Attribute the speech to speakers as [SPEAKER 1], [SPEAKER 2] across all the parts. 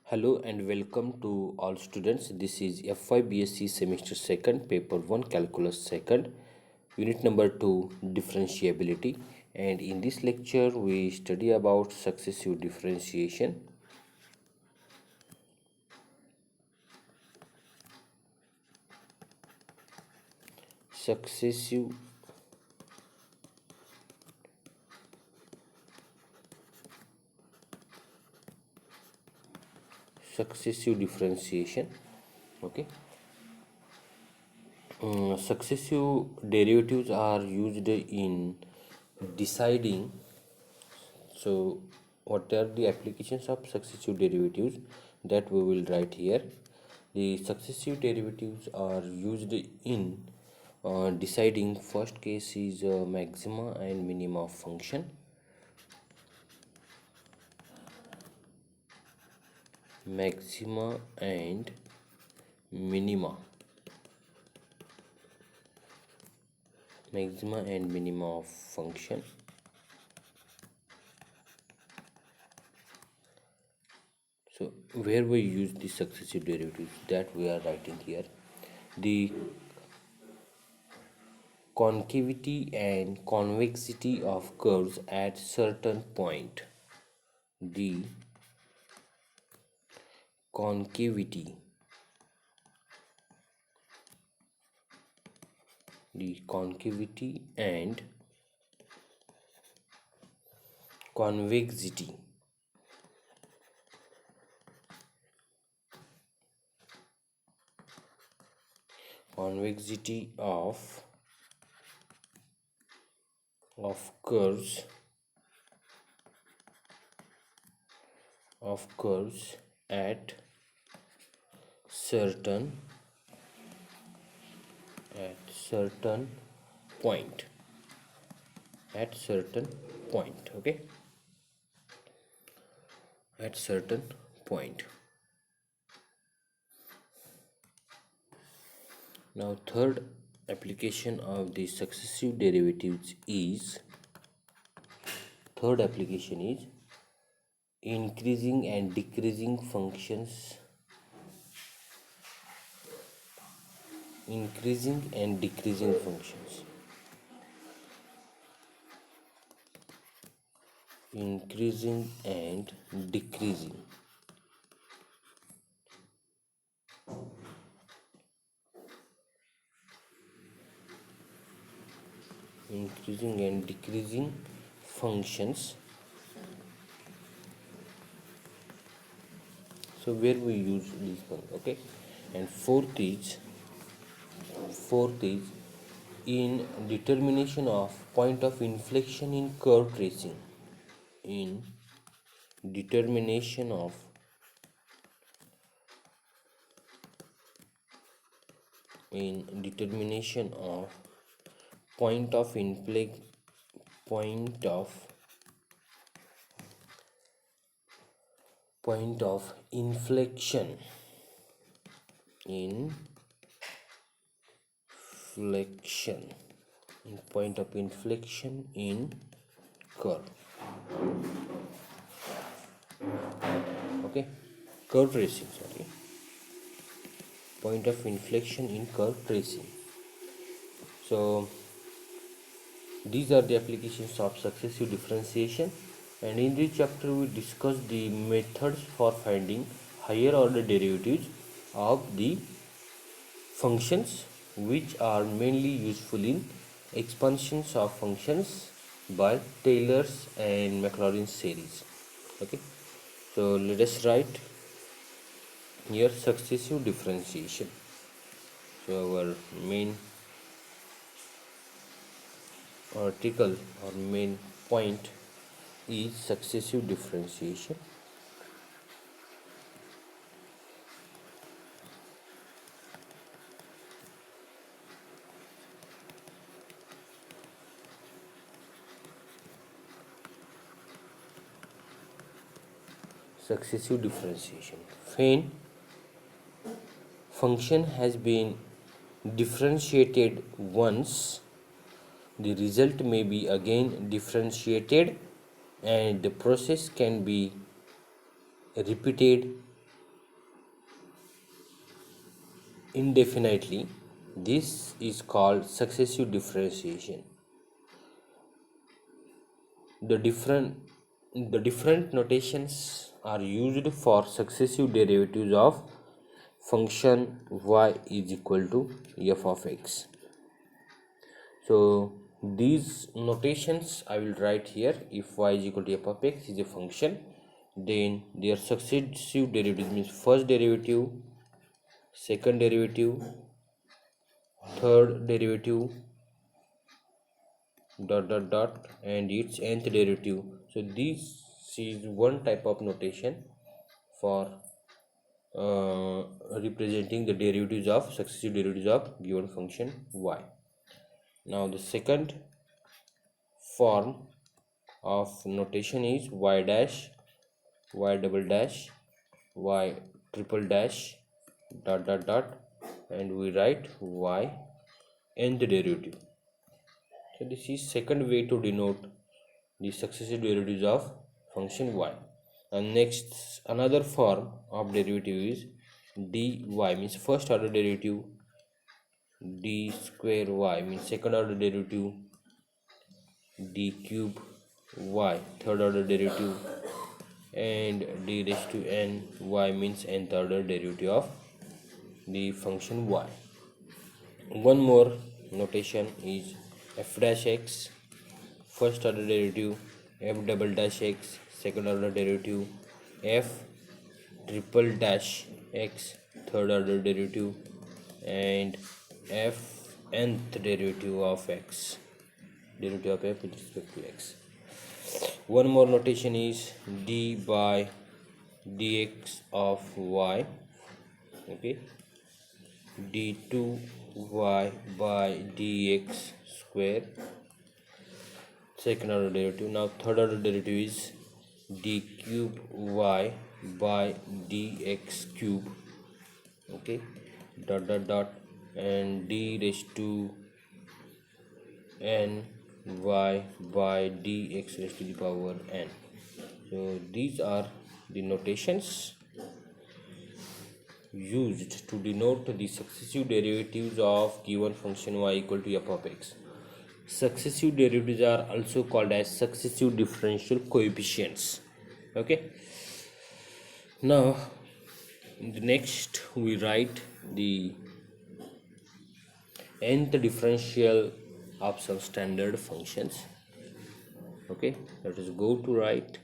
[SPEAKER 1] Hello and welcome to all students. This is F5 BSc semester 2nd, paper 1 calculus 2nd, unit number 2 differentiability, and in this lecture we study about successive differentiation. Successive differentiation. Okay. Successive derivatives are used in deciding. So what are the applications of successive derivatives that we will write here? The successive derivatives are used in deciding. First case is maxima and minima of function. Maxima and minima. Maxima and minima of function. So where we use the successive derivatives, that we are writing here. The concavity and convexity of curves at certain point. The concavity and convexity of curves at certain point. Okay, at certain point. Now third application of the successive derivatives is increasing and decreasing functions. Increasing and decreasing functions. Increasing and decreasing. Increasing and decreasing functions. So where we use this one, okay? And fourth is in determination of point of inflection in curve tracing. In determination of point of inflection in curve. Okay, curve tracing, point of inflection in curve tracing. So these are the applications of successive differentiation, and in this chapter we discuss the methods for finding higher order derivatives of the functions, which are mainly useful in expansions of functions by Taylor's and Maclaurin's series. Okay, so let us write here successive differentiation. So our main article or main point is successive differentiation. Successive differentiation. When function has been differentiated once, the result may be again differentiated, and the process can be repeated indefinitely. This is called successive differentiation. The different notations are used for successive derivatives of function y is equal to f of x. So these notations I will write here. If y is equal to f of x is a function, then their successive derivatives means first derivative, second derivative, third derivative, dot dot dot, and its nth derivative. So this is one type of notation for representing the derivatives of successive derivatives of given function y. Now the second form of notation is y dash, y double dash, y triple dash, dot dot dot, and we write y nth derivative. So this is second way to denote the successive derivatives of function y. And next, another form of derivative is dy, means first order derivative, d square y means second order derivative, d cube y third order derivative, and d raised to n y means nth order derivative of the function y. One more notation is f dash x, first order derivative, f double dash x second order derivative, f triple dash x third order derivative, and f nth derivative of x, derivative of f with respect to x. One more notation is d by dx of y, okay, d2y by dx square second order derivative. Now third order derivative is d cube y by dx cube, okay, dot dot dot, and d raised to n y by dx raised to the power n. So these are the notations used to denote the successive derivatives of given function y equal to f of x. Successive derivatives are also called as successive differential coefficients. Okay. Now, in the next we write the nth differential of some standard functions. Okay, let us go to write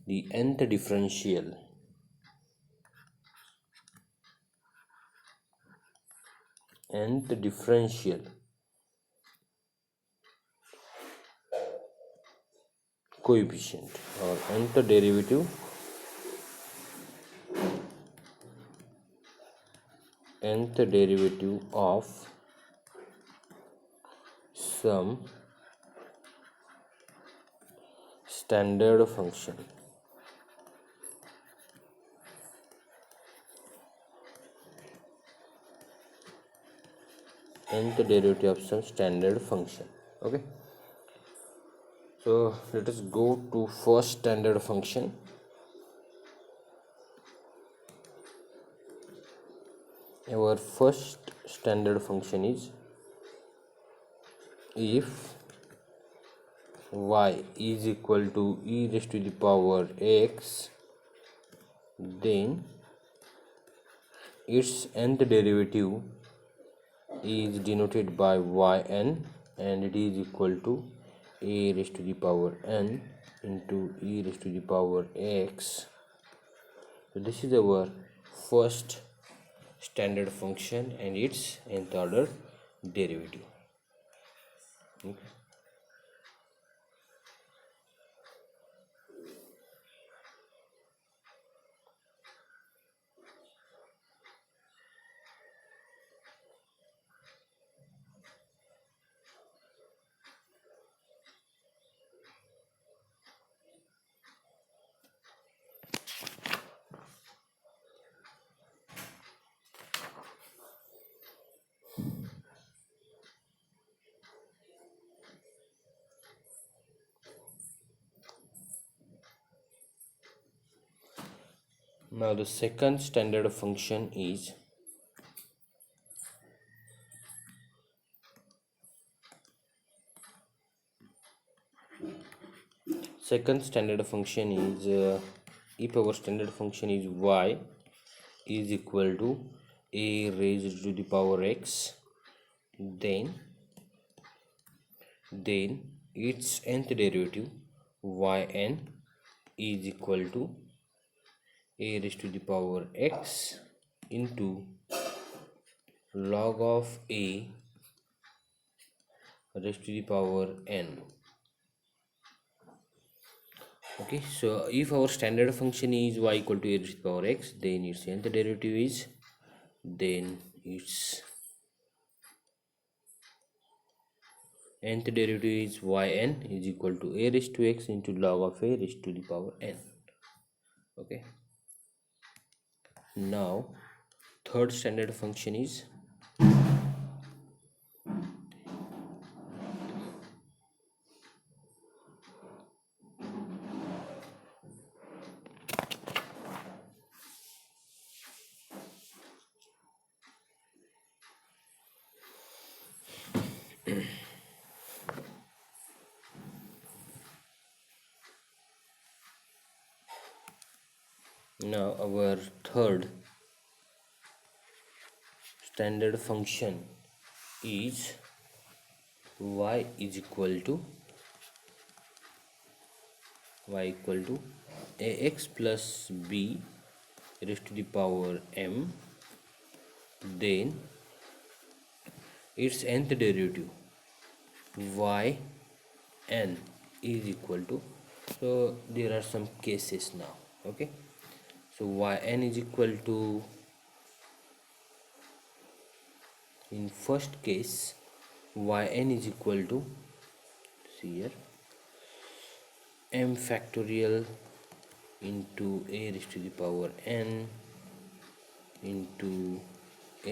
[SPEAKER 1] the nth differential. Nth differential coefficient or nth derivative of some standard function. Nth derivative of some standard function. Okay, so let us go to first standard function. Our first standard function is if y is equal to e raised to the power x, then its nth derivative is denoted by yn, and it is equal to a raised to the power n into e raised to the power x. So this is our first standard function and its nth order derivative. Okay. Now the second standard function is second standard function is if our standard function is y is equal to a raised to the power x, then its nth derivative yn is equal to a raised to the power x into log of a raised to the power n. Okay, so if our standard function is y equal to a raised to the power x, then its nth derivative is, then its nth derivative is yn is equal to a raised to x into log of a raised to the power n. Okay, now third standard function is now our third standard function is y is equal to ax plus b raised to the power m, then its nth derivative yn is equal to, so there are some cases now. Okay, so yn is equal to, in first case yn is equal to, see here, m factorial into a raised to the power n into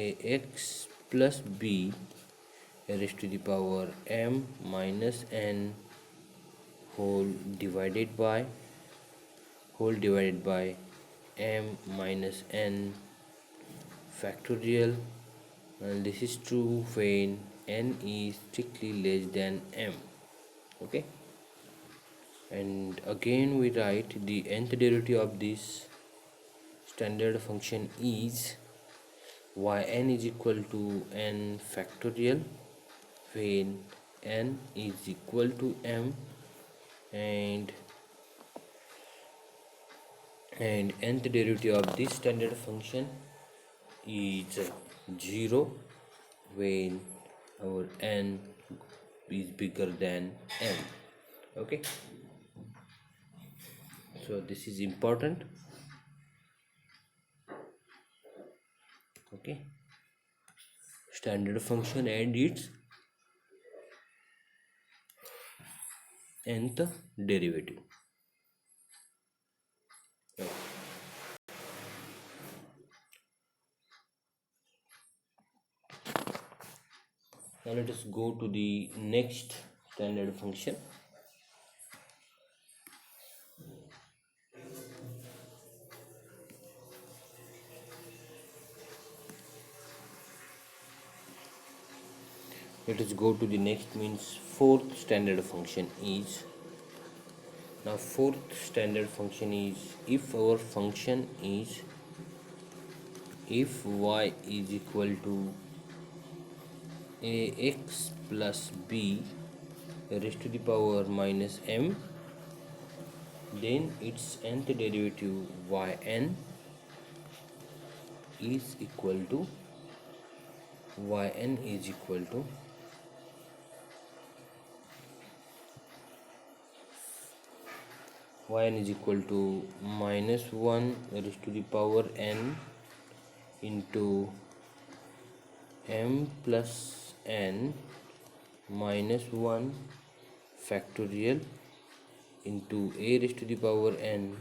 [SPEAKER 1] ax plus b raised to the power m minus n whole divided by m minus n factorial, and this is true when n is strictly less than m. Okay, and again we write the nth derivative of this standard function is yn is equal to n factorial when n is equal to m, and nth derivative of this standard function is 0 when our n is bigger than m. Okay, so this is important. Okay, standard function and its nth derivative. Okay. Now let us go to the next standard function. Let us go to the next, means fourth standard function is, now fourth standard function is if our function is, if y is equal to ax plus b raised to the power minus m, then its nth derivative yn is equal to yn is equal to minus 1 raised to the power n into m plus n minus 1 factorial into a raised to the power n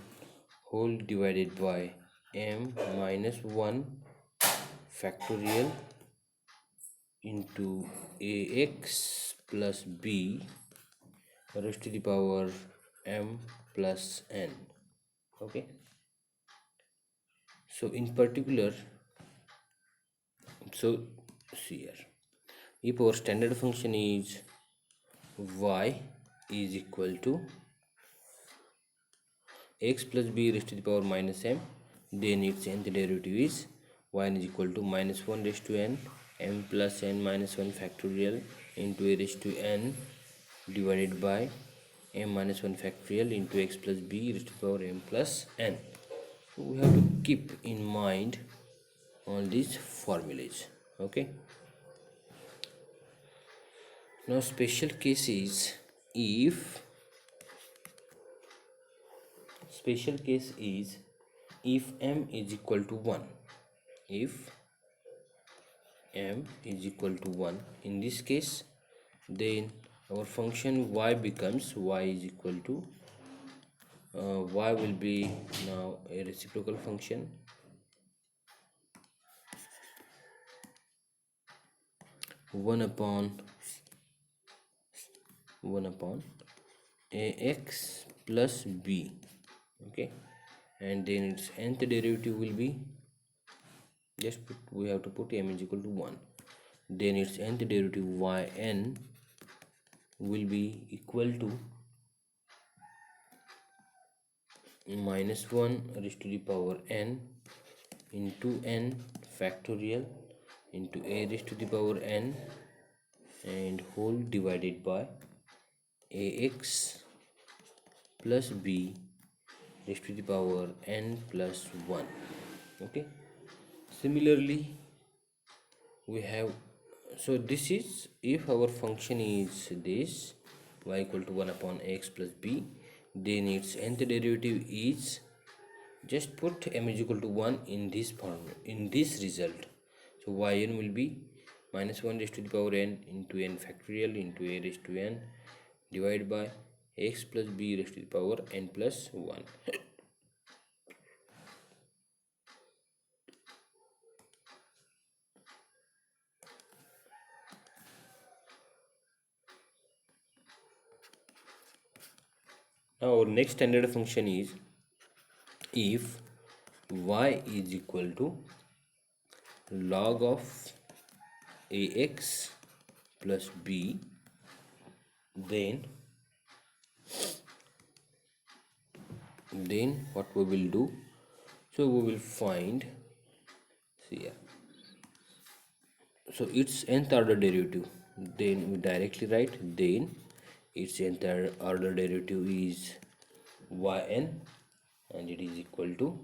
[SPEAKER 1] whole divided by m minus 1 factorial into ax plus b raised to the power m plus n. Okay, so in particular, so see here, if our standard function is y is equal to x plus b raised to the power minus m, then its nth derivative is y is equal to minus 1 raised to n m plus n minus 1 factorial into a raised to n divided by m minus 1 factorial into x plus b raised to the power m plus n. So we have to keep in mind all these formulas. Okay, now special case is if m is equal to 1. If m is equal to 1, in this case, then our function y becomes y is equal to y will be now a reciprocal function 1 upon ax plus b. Okay, and then its nth derivative will be, we have to put m is equal to 1, then its nth derivative yn will be equal to minus 1 raised to the power n into n factorial into a raised to the power n and whole divided by ax plus b raised to the power n plus 1. Okay, similarly we have, so this is if our function is this y equal to 1 upon x plus b, then its nth derivative is, just put m is equal to 1 in this form, in this result. So yn will be minus 1 raised to the power n into n factorial into a raised to n divided by x plus b raised to the power n plus 1. Now our next standard function is if y is equal to log of ax plus b, then what we will do, so we will find, see here, so its nth order derivative, then we directly write, then its nth order derivative is yn and it is equal to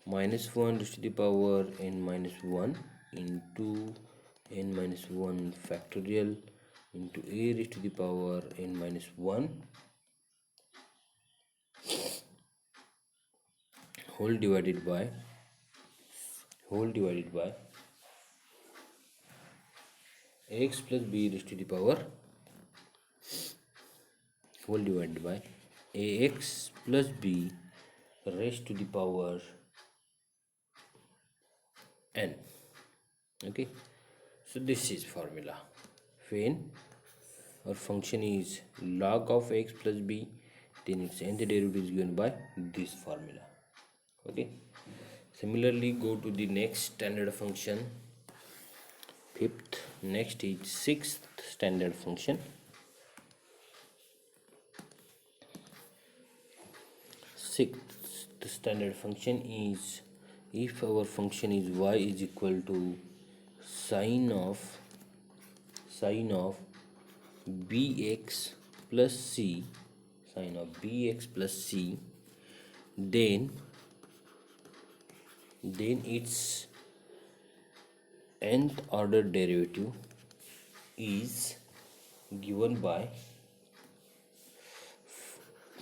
[SPEAKER 1] minus 1 raised to the power n minus 1 into n minus 1 factorial into a raised to the power n minus 1 whole divided by x plus b raised to the power whole divided by ax plus b raised to the power n. Okay, so this is formula. When our function is log of x plus b, then its nth derivative is given by this formula. Okay, similarly go to the next standard function, fifth. Next is sixth standard function. Sixth standard function is if our function is y is equal to sine of bx plus c, then its nth order derivative is given by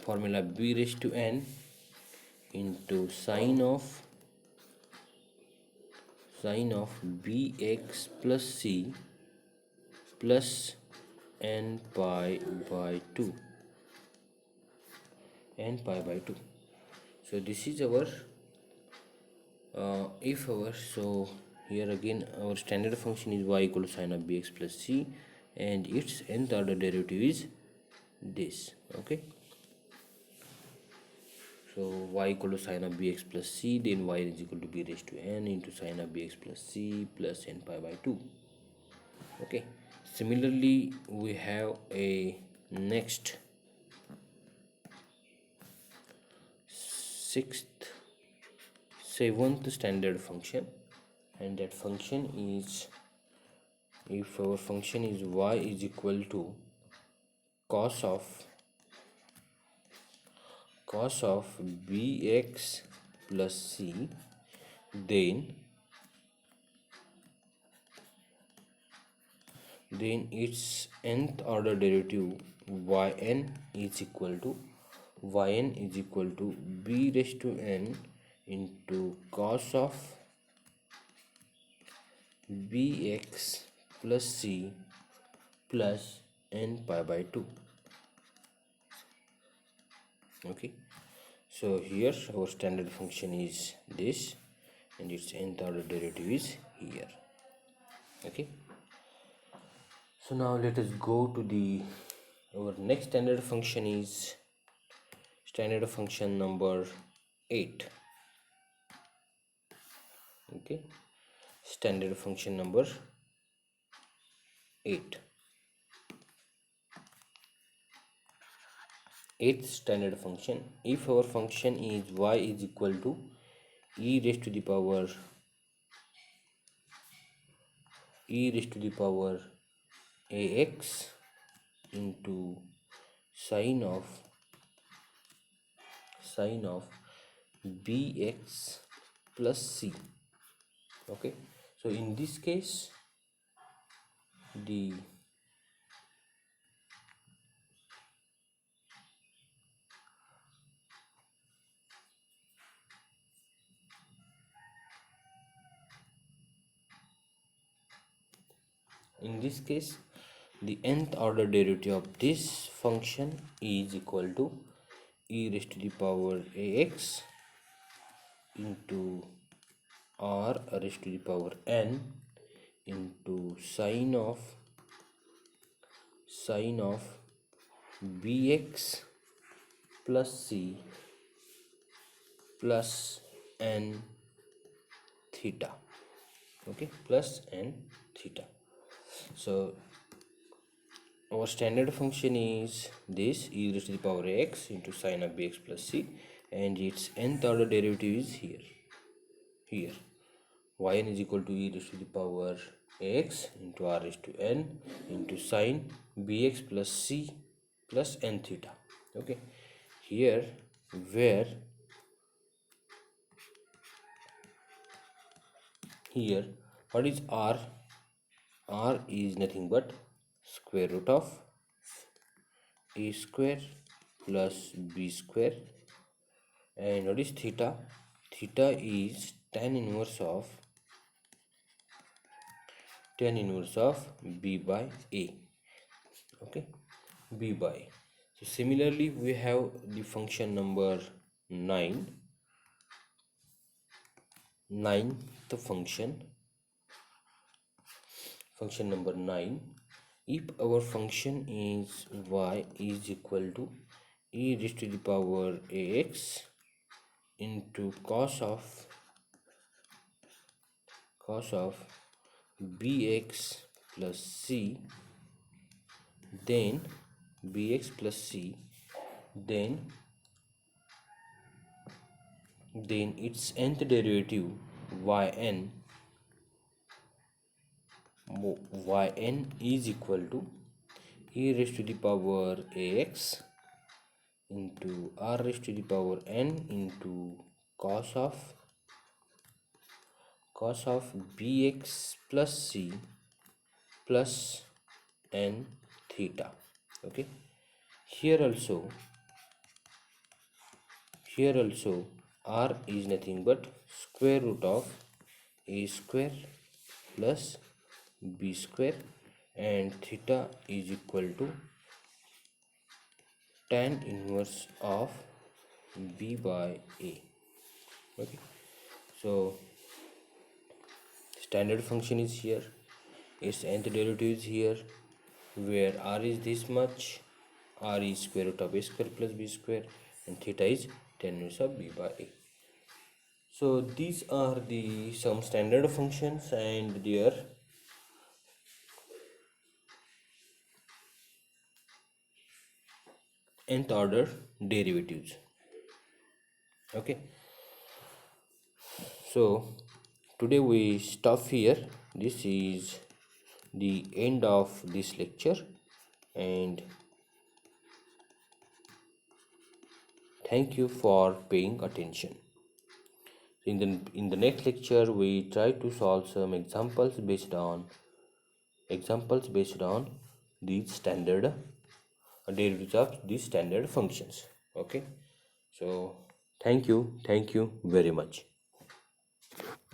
[SPEAKER 1] formula b raised to n into sine of bx plus c plus n pi by 2. So this is our so here again our standard function is y equal to sine of bx plus c and its nth order derivative is this. Okay, so y equal to sine of bx plus c, then y is equal to b raised to n into sine of bx plus c plus n pi by 2. Okay, similarly we have a next sixth, seventh standard function, and that function is, if our function is y is equal to cos of bx plus c, then its nth order derivative yn is equal to b raised to n into cos of bx plus c plus n pi by 2. Okay, so here our standard function is this, and its nth order derivative is here. Okay, so now let us go to the our next standard function is standard function number 8. Okay, standard function number 8. Eighth standard function, if our function is y is equal to e raised to the power ax into sine of bx plus c. Okay, so in this case the nth order derivative of this function is equal to e raised to the power ax into r raised to the power n into sine of bx plus c plus n theta. Okay, plus n theta. So our standard function is this, e raised to the power x into sine of bx plus c, and its nth order derivative is here. Yn is equal to e raised to the power x into r raised to n into sine bx plus c plus n theta. Okay, here what is r? R is nothing but square root of a square plus b square, and what is theta? Theta is tan inverse of b by a. Okay, b by. So similarly we have the function number 9. The function number 9, if our function is y is equal to e raised to the power ax into cos of bx plus c, then bx plus c, then its nth derivative yn is equal to e raised to the power ax into r raised to the power n into cos of bx plus c plus n theta. Okay, here also r is nothing but square root of a square plus b square, and theta is equal to tan inverse of b by a. Okay, so standard function is here, its nth derivative is here, where r is this much, r is square root of a square plus b square, and theta is tan inverse of b by a. So these are some standard functions and their nth order derivatives. Okay, so today we stop here. This is the end of this lecture, and thank you for paying attention. In the next lecture we try to solve some examples based on the standard derivatives of the standard functions. Okay, so thank you very much.